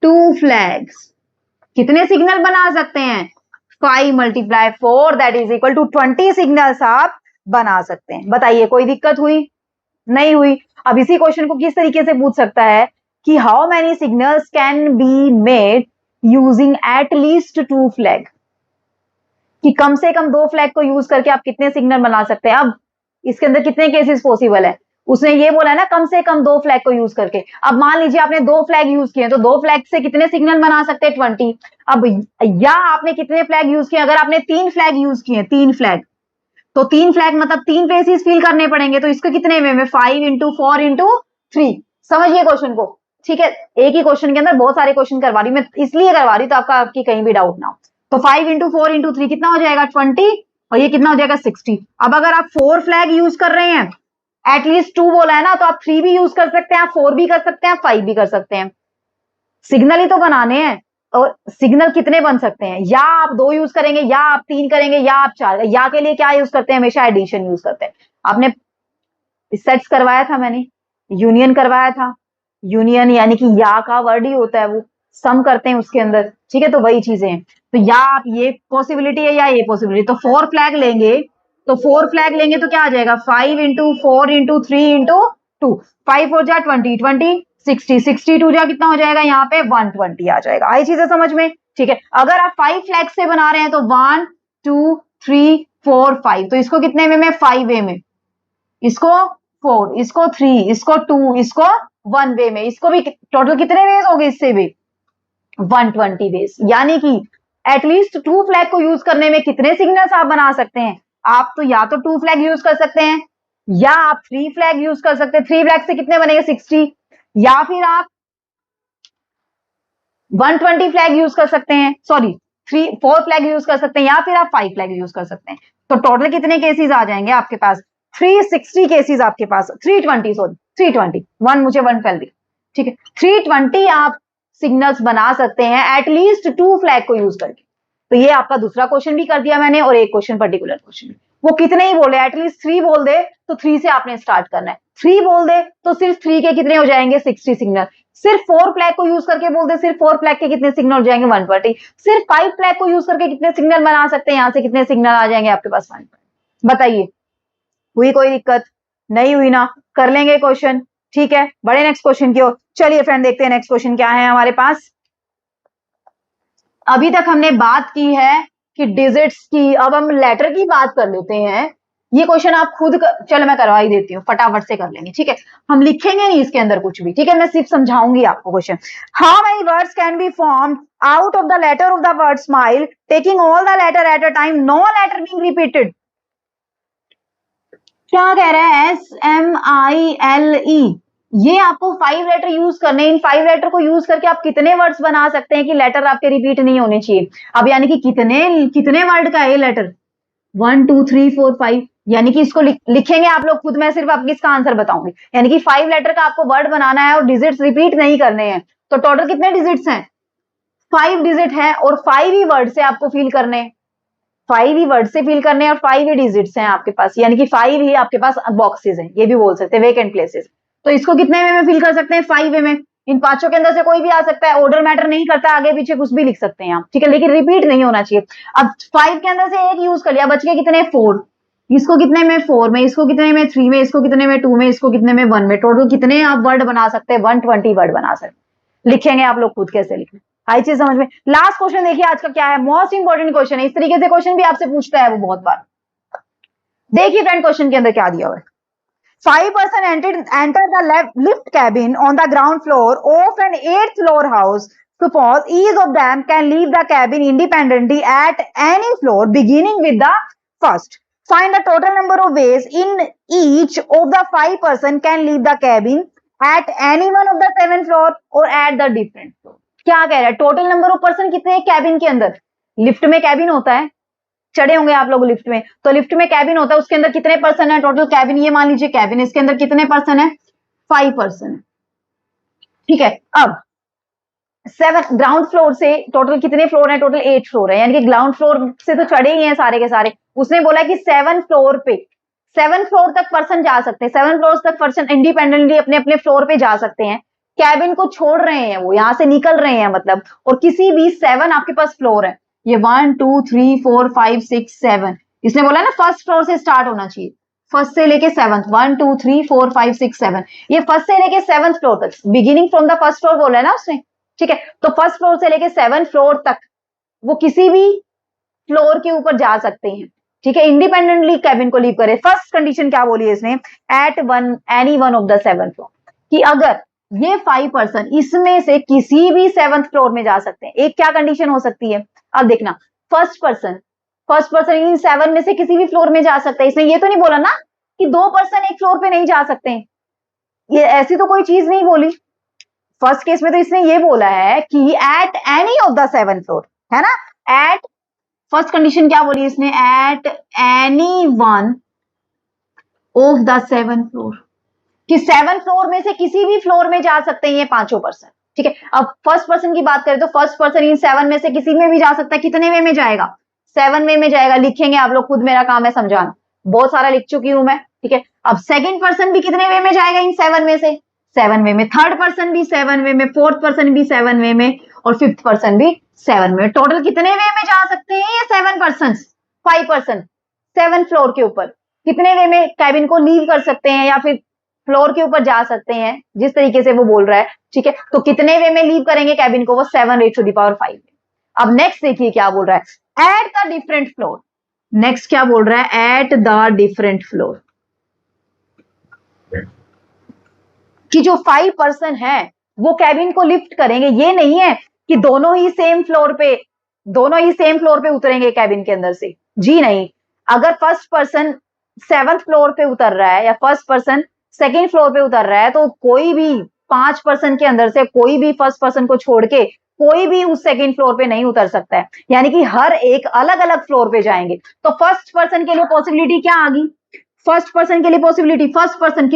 2 flags. कितने सिग्नल बना सकते हैं, 5 multiply 4 that is equal to 20 signals आप बना सकते हैं। बताइए कोई दिक्कत हुई, नहीं हुई। अब इसी क्वेश्चन को किस तरीके से पूछ सकता है कि how many signals can be made using at least 2 flag, कि कम से कम 2 फ्लैग को यूज करके आप कितने सिग्नल बना सकते हैं। अब इसके अंदर कितने केसेस पॉसिबल है, उसने ये बोला है ना कम से कम 2 फ्लैग को यूज करके। अब मान लीजिए आपने 2 फ्लैग यूज किए तो 2 फ्लैग से कितने सिग्नल बना सकते हैं, 20। अब या आपने कितने फ्लैग यूज किए, अगर आपने 3 फ्लैग यूज किए, 3 फ्लैग, तो 3 फ्लैग मतलब 3 फेसेस फिल करने पड़ेंगे। तो इसको कितने वे में, 5 इंटू 4 इंटू 3। समझिए क्वेश्चन को, ठीक है। एक ही क्वेश्चन के अंदर बहुत सारे क्वेश्चन करवा रही हूँ मैं, इसलिए करवा रही हूँ तो आपकी कहीं भी डाउट ना हो। तो 5 इंटू 4 इंटू 3 कितना हो जाएगा, 20, और ये कितना हो जाएगा, 60। अब अगर आप 4 फ्लैग यूज कर रहे हैं, एटलीस्ट 2 बोला है ना, तो आप 3 भी यूज कर सकते हैं, आप 4 भी कर सकते हैं, आप 5 भी कर सकते हैं। सिग्नल ही तो बनाने हैं। और सिग्नल कितने बन सकते हैं, या आप 2 यूज करेंगे, या आप 3 करेंगे, या आप 4। या के लिए क्या यूज करते हैं, हमेशा एडिशन यूज करते हैं। आपने सेट्स करवाया था, मैंने यूनियन करवाया था। यूनियन यानी कि या का वर्ड ही होता है, वो सम करते हैं उसके अंदर, ठीक है। तो वही चीजें हैं। तो या आप ये पॉसिबिलिटी है या ये पॉसिबिलिटी, तो 4 फ्लैग लेंगे, तो 4 फ्लैग लेंगे तो क्या आ जाएगा, 5 इंटू 4 इंटू 3 इंटू 2, 5 हो जाए 20, 20 60, 62 जा कितना हो जाएगा, यहाँ पे 120 आ जाएगा। आई चीजें समझ में, ठीक है। अगर आप 5 फ्लैग से बना रहे हैं तो 1 2 3 4 5, तो इसको कितने में, 5 वे में, इसको 4, इसको 3, इसको 2, इसको 1 वे में। इसको भी टोटल कितने वेज हो गए, इससे भी 120 वेज। यानी कि एटलीस्ट 2 फ्लैग को यूज करने में कितने सिग्नल्स आप बना सकते हैं। आप तो या तो 2 फ्लैग यूज कर सकते हैं, या आप 3 फ्लैग यूज कर सकते हैं। 3 फ्लैग से कितने बनेंगे, 60, या फिर आप 120 फ्लैग यूज कर सकते हैं, सॉरी 4 फ्लैग यूज कर सकते हैं, या फिर आप 5 फ्लैग यूज कर सकते हैं। तो टोटल कितने केसेस आ जाएंगे आपके पास, 360 केसेस आपके पास, 320 सॉरी 320, 1 मुझे 1 फैल दी, ठीक है। 320 आप सिग्नल्स बना सकते हैं एटलीस्ट 2 फ्लैग को यूज करके। तो ये आपका दूसरा क्वेश्चन भी कर दिया मैंने, और एक क्वेश्चन पर्टिकुलर क्वेश्चन, वो कितने ही बोले, एटलीस्ट 3 बोल दे तो 3 से आपने स्टार्ट करना है। 3 बोल दे तो सिर्फ 3 के कितने हो जाएंगे, 60 सिग्नल। सिर्फ 4 फ्लैग को यूज करके बोल दे, सिर्फ 4 फ्लैग के कितने सिग्नल हो जाएंगे, 120। सिर्फ 5 फ्लैग को यूज करके कितने सिग्नल बना सकते हैं, यहां से कितने सिग्नल आ जाएंगे आपके पास, 120। बताइए हुई कोई दिक्कत, नहीं हुई ना, कर लेंगे क्वेश्चन, ठीक है। बड़े नेक्स्ट क्वेश्चन की ओर चलिए फ्रेंड, देखते हैं नेक्स्ट क्वेश्चन क्या है हमारे पास। अभी तक हमने बात की है कि डिजिट्स की, अब हम लेटर की बात कर लेते हैं। ये क्वेश्चन आप खुद चलो मैं करवा ही देती हूँ, फटाफट से कर लेंगे, ठीक है। हम लिखेंगे नहीं इसके अंदर कुछ भी, ठीक है, मैं सिर्फ समझाऊंगी आपको question. How many words can be formed out of the letter of the word smile taking all the letter at a time, no letter being repeated. क्या कह रहा है, SMILE, ये आपको 5 लेटर यूज करने, इन 5 लेटर को यूज करके आप कितने वर्ड्स बना सकते हैं कि लेटर आपके रिपीट नहीं होने चाहिए। अब यानी कि कितने कितने वर्ड का है ये लेटर, 1 2 3 4 5, यानी कि इसको लिखेंगे आप लोग खुद, मैं सिर्फ आपकी इसका आंसर बताऊंगी। यानी कि 5 लेटर का आपको वर्ड बनाना है और डिजिट्स रिपीट नहीं करने हैं। तो टोटल कितने डिजिट्स हैं, 5 डिजिट है, और 5 ही वर्ड से आपको फिल करने, 5 ही वर्ड से फिल करने, और 5 ही डिजिट्स हैं आपके पास, यानी कि 5 ही आपके पास बॉक्सेस हैं, ये भी बोल सकते हैं वेकेंट प्लेसेस। तो इसको कितने वे में फिल कर सकते हैं, 5 वे में। इन पांचों के अंदर से कोई भी आ सकता है, ऑर्डर मैटर नहीं करता, आगे पीछे कुछ भी लिख सकते हैं आप, ठीक है, लेकिन रिपीट नहीं होना चाहिए। अब 5 के अंदर से एक यूज कर लिया, बच गए कितने, 4। इसको कितने में, 4 में, इसको कितने में, 3 में, इसको कितने में, 2 में, इसको कितने में, 1 में। टोटल कितने आप वर्ड बना सकते हैं, 120 वर्ड बना सकते। लिखेंगे आप लोग खुद कैसे लिखें, आई चीज समझ में। लास्ट क्वेश्चन देखिए आज का क्या है, मोस्ट इंपॉर्टेंट क्वेश्चन है, इस तरीके से क्वेश्चन भी आपसे पूछता है वो बहुत बार। देखिए फ्रेंड क्वेश्चन के अंदर क्या दिया हुआ है, 5 person enter the lift cabin on the ground floor of an 8th floor house. Suppose each of them can leave the cabin independently at any floor beginning with the first. Find the total number of ways in each of the 5 person can leave the cabin at any one of the 7th floor or at the different floor. क्या कह रहा है? Total number of person कितने हैं cabin के अंदर? Lift में cabin होता है, चढ़े होंगे आप लोग लिफ्ट में, तो लिफ्ट में कैबिन होता है, उसके अंदर कितने पर्सन है टोटल? कैबिन, ये मान लीजिए कैबिन, इसके अंदर कितने पर्सन है? 5 पर्सन है, ठीक है। अब 7 ग्राउंड फ्लोर से टोटल कितने फ्लोर है? टोटल 8 फ्लोर है, यानी कि ग्राउंड फ्लोर से तो चढ़े ही हैं सारे के सारे। उसने बोला कि 7 फ्लोर पे, 7 फ्लोर तक पर्सन जा सकते हैं, 7 फ्लोर तक पर्सन इंडिपेंडेंटली अपने अपने फ्लोर पे जा सकते हैं। कैबिन को छोड़ रहे हैं, वो यहां से निकल रहे हैं मतलब, और किसी भी 7 आपके पास फ्लोर है, ये 1 2 3 4 5 6 7, इसने बोला ना फर्स्ट फ्लोर से स्टार्ट होना चाहिए, फर्स्ट से लेके 7th, 1 2 3 4 5 6 7, ये फर्स्ट से लेके 7th फ्लोर तक, beginning from the first floor बोला है ना उसने, ठीक है। तो फर्स्ट फ्लोर से लेके 7th फ्लोर तक वो किसी भी फ्लोर के ऊपर जा सकते हैं, ठीक है, इंडिपेंडेंटली कैबिन को लीव करे। फर्स्ट कंडीशन क्या बोली है इसने? At any one of the 7th floor, कि अगर ये 5 पर्सन इसमें से किसी भी 7th फ्लोर में जा सकते हैं। एक क्या कंडीशन हो सकती है? अब देखना, फर्स्ट पर्सन इन 7 में से किसी भी फ्लोर में जा सकता है। इसने ये तो नहीं बोला ना कि 2 पर्सन एक फ्लोर पे नहीं जा सकते हैं, ये ऐसी तो कोई चीज नहीं बोली। फर्स्ट केस में तो इसने ये बोला है कि at any of the 7th floor, है ना। एट फर्स्ट कंडीशन क्या बोली इसने? At any one of the 7th floor, कि 7th फ्लोर में से किसी भी फ्लोर में जा सकते हैं ये पांचों पर्सन, ठीक है। अब फर्स्ट पर्सन की बात करें तो फर्स्ट पर्सन इन 7 में से किसी में भी जा सकता है। कितने वे में जाएगा? 7 वे में जाएगा। लिखेंगे आप लोग खुद, मेरा काम है समझाना, बहुत सारा लिख चुकी हूं मैं, ठीक है। अब सेकंड पर्सन भी कितने वे में जाएगा इन 7 में से? 7 वे में। थर्ड पर्सन भी 7 वे में, फोर्थ पर्सन भी 7 वे में, और फिफ्थ पर्सन भी 7 में। टोटल कितने वे में जा सकते हैं ये 7 पर्सन? 5 पर्सन 7 फ्लोर के ऊपर कितने वे में कैबिन को लीव कर सकते हैं, या फिर फ्लोर के ऊपर जा सकते हैं, जिस तरीके से वो बोल रहा है, ठीक है। तो कितने वे में लीव करेंगे कैबिन को? वो 7 raised to the power 5। अब नेक्स्ट देखिए क्या बोल रहा है, at the different floor. Next क्या बोल रहा है? एट द डिफरेंट फ्लोर, कि जो 5 पर्सन है वो कैबिन को लिफ्ट करेंगे। ये नहीं है कि दोनों ही सेम फ्लोर पे उतरेंगे कैबिन के अंदर से, जी नहीं। अगर फर्स्ट पर्सन 7th फ्लोर पे उतर रहा है या फर्स्ट पर्सन 2nd फ्लोर पे उतर रहा है, तो कोई भी 5 पर्सन के अंदर से कोई भी फर्स्ट पर्सन को छोड़ के कोई भी उस 2nd फ्लोर पे नहीं उतर सकता है, यानी कि हर एक अलग अलग फ्लोर पे जाएंगे। तो फर्स्ट पर्सन के लिए पॉसिबिलिटी क्या आ गई? फर्स्ट पर्सन के लिए पॉसिबिलिटी, फर्स्ट पर्सन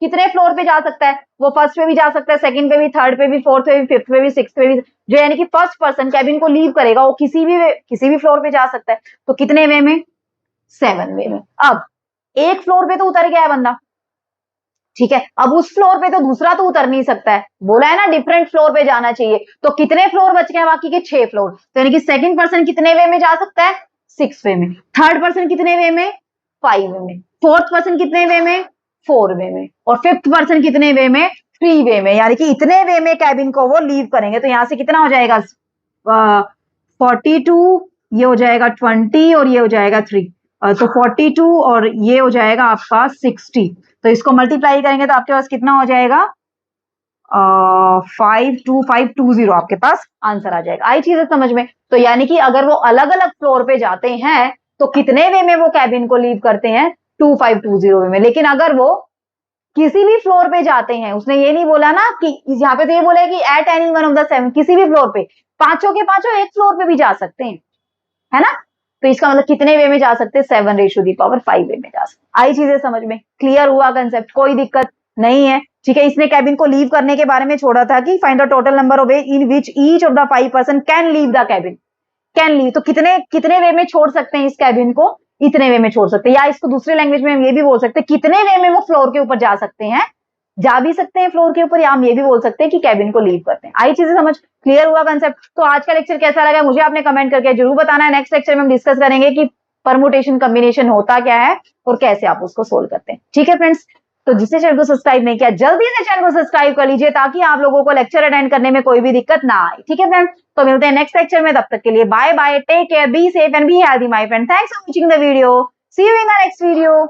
कितने फ्लोर पे जा सकता है? वो फर्स्ट पे भी जा सकता है, सेकंड पे भी, थर्ड पे भी, फोर्थ पे भी, फिफ्थ पे भी, सिक्स्थ पे भी, जो यानी कि फर्स्ट पर्सन कैबिन को लीव करेगा वो किसी भी फ्लोर पे जा सकता है। तो कितने वे में? 7 वे में। अब एक फ्लोर पे तो उतर गया है बंदा, ठीक है। अब उस फ्लोर पे तो दूसरा तो उतर नहीं सकता है, बोला है ना डिफरेंट फ्लोर पे जाना चाहिए। तो कितने फ्लोर बच गए बाकी के? 6 फ्लोर। तो यानी कि सेकंड पर्सन कितने वे में जा सकता है? 6 वे में। थर्ड पर्सन कितने वे में? 5 वे में। फोर्थ पर्सन कितने वे में? 4 वे में। और फिफ्थ पर्सन कितने वे में? 3 वे में। यानी कि इतने वे में कैबिन को वो लीव करेंगे। तो यहां से कितना हो जाएगा? 42, ये हो जाएगा 20, और ये हो जाएगा 3। तो 42 और ये हो जाएगा आपका 60। तो इसको मल्टीप्लाई करेंगे तो आपके पास कितना हो जाएगा? 52520 आपके पास आंसर आ जाएगा। आई चीजें समझ में? तो यानी कि अगर वो अलग अलग फ्लोर पे जाते हैं तो कितने वे में वो कैबिन को लीव करते हैं? 2520 वे में। लेकिन अगर वो किसी भी फ्लोर पे जाते हैं, उसने ये नहीं बोला ना कि यहाँ पे, तो ये बोला कि at any one of the 7, किसी भी फ्लोर पे, पांचों के पांचों एक फ्लोर पे भी जा सकते हैं, है ना। तो इसका मतलब कितने वे में जा सकते हैं? 7 raised to the power 5 वे में जा सकते। आई चीजें समझ में? क्लियर हुआ कंसेप्ट? कोई दिक्कत नहीं है, ठीक है। इसने कैबिन को लीव करने के बारे में छोड़ा था कि find the total number of way in which each of the 5 person can leave the cabin. Can leave, तो कितने वे में छोड़ सकते हैं इस कैबिन को? इतने वे में छोड़ सकते हैं। या इसको दूसरे लैंग्वेज में हम ये भी बोल सकते हैं, कितने वे में वो फ्लोर के ऊपर जा सकते हैं, जा भी सकते हैं फ्लोर के ऊपर, या हम ये भी बोल सकते हैं कि कैबिन को लीव करते हैं। आई चीजें समझ? क्लियर हुआ कंसेप्ट? तो आज का लेक्चर कैसा लगा मुझे आपने कमेंट करके जरूर बताना है। नेक्स्ट लेक्चर में हम डिस्कस करेंगे कि परमुटेशन कॉम्बिनेशन होता क्या है और कैसे आप उसको सोल्व करते हैं, ठीक है फ्रेंड्स। तो जिसने चैनल को सब्सक्राइब नहीं किया जल्दी से चैनल को सब्सक्राइब कर लीजिए, ताकि आप लोगों को लेक्चर अटेंड करने में कोई भी दिक्कत ना आए, ठीक है फ्रेंड्स। तो मिलते हैं नेक्स्ट लेक्चर में, तब तक के लिए bye bye, take care, be safe and be healthy my friend. Thanks for watching the video, see you in the next video.